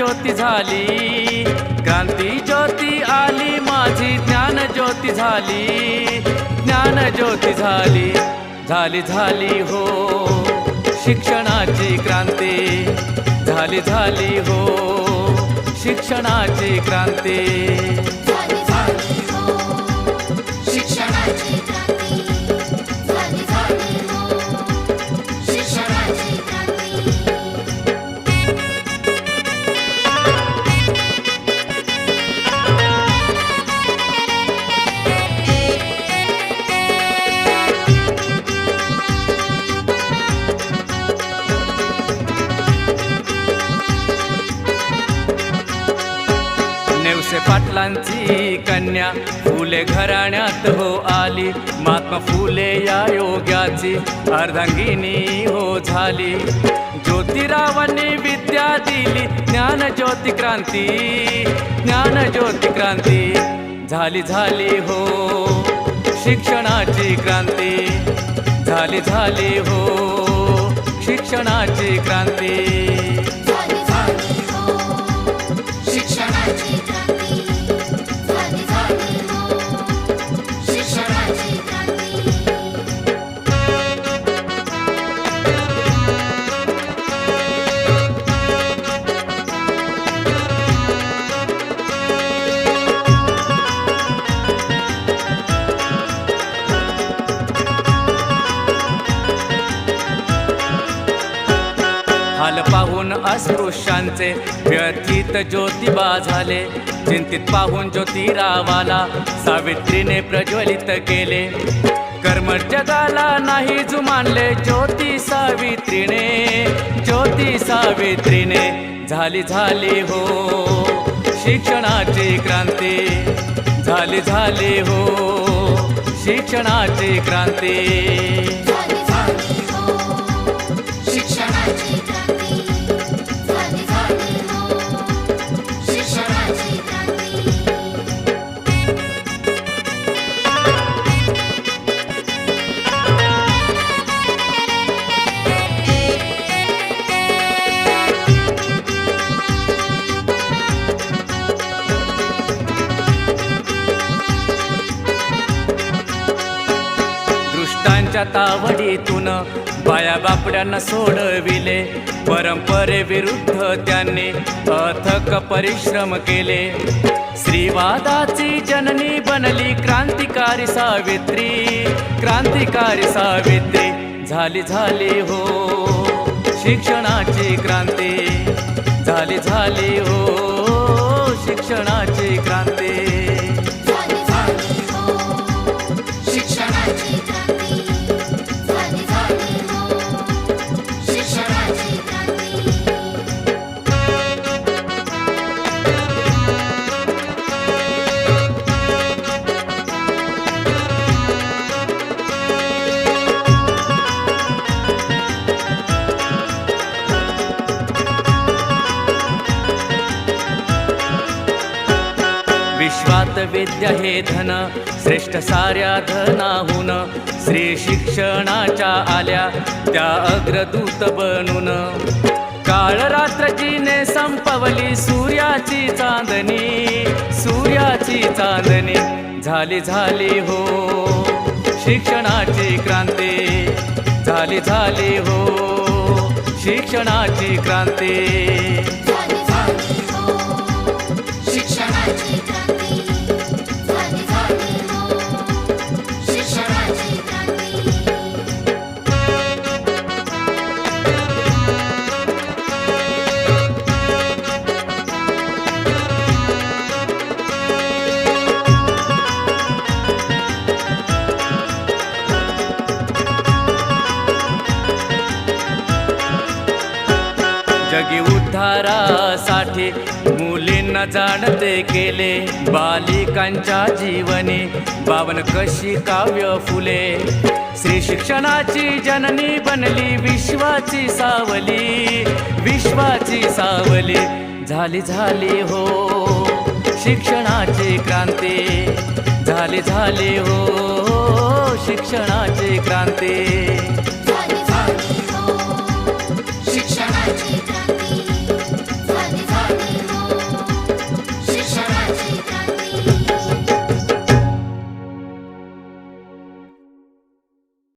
ज्योती झाली, क्रांती ज्योती आली माझी, ज्ञान ज्योती झाली, ज्ञान ज्योती झाली, झाली झाली हो शिक्षणाची क्रांती, झाली झाली हो शिक्षणाची क्रांती, झाली झाली हो शिक्षणाची क्रांती, झाली झाली हो शिक्षणाची क्रांती. नेवसे पाटलांची कन्या फुले घराण्यात हो आली, महात्मा फुले या योग्याची अर्धांगिनी हो झाली, ज्योतिरावांनी विद्या दिली, ज्ञान ज्योती क्रांती, ज्ञान ज्योती क्रांती, झाली झाली हो शिक्षणाची क्रांती, झाली झाली हो शिक्षणाची क्रांती, झाली झाली हो शिक्षणाची क्रांती, झाली झाली हो शिक्षणाची क्रांती. हाल पाहून अस्पृश्यांचे व्यथित ज्योतिबा झाले, चिंतित पाहून ज्योतिरावाला सावित्रीने प्रज्वलित केले, कर्म जगाला नाही जुमानले ज्योती सावित्रीने, ज्योती सावित्रीने, झाली झाली हो शिक्षणाची क्रांती, झाली झाली हो शिक्षणाची क्रांती, झाली झाली हो शिक्षणाची क्रांती, झाली झाली हो शिक्षणाची क्रांती. दृष्टांच्या तावडीतून बाया बापड्यांना सोडविले, परंपरेविरुद्ध त्यांनी अथक परिश्रम केले, स्त्रीवादाची जननी बनली क्रांतिकारी सावित्री, क्रांतिकारी सावित्री, झाली झाली हो शिक्षणाची क्रांती, झाली झाली हो शिक्षणाची क्रांती, झाली झाली हो शिक्षणाची क्रांती, झाली झाली हो शिक्षणाची क्रांती. विश्वात विद्या हे धन, श्रेष्ठ साऱ्या धनाहून, श्री शिक्षणाच्या आल्या त्या अग्रदूत बनून, काळ रात्रजीने संपवली सूर्याची चांदणी, सूर्याची चांदणी, झाली झाली हो शिक्षणाची क्रांती, झाली झाली हो शिक्षणाची क्रांती, झाली झाली हो शिक्षणाची क्रांती, झाली झाली हो शिक्षणाची क्रांती. जगी उद्धारासाठी मुलींना जाणते केले, बालिकांच्या जीवनी बावन कशी काव्य फुले, श्री शिक्षणाची जननी बनली विश्वाची सावली, विश्वाची सावली, झाली झाली हो शिक्षणाची क्रांती, झाली झाली हो शिक्षणाची क्रांती.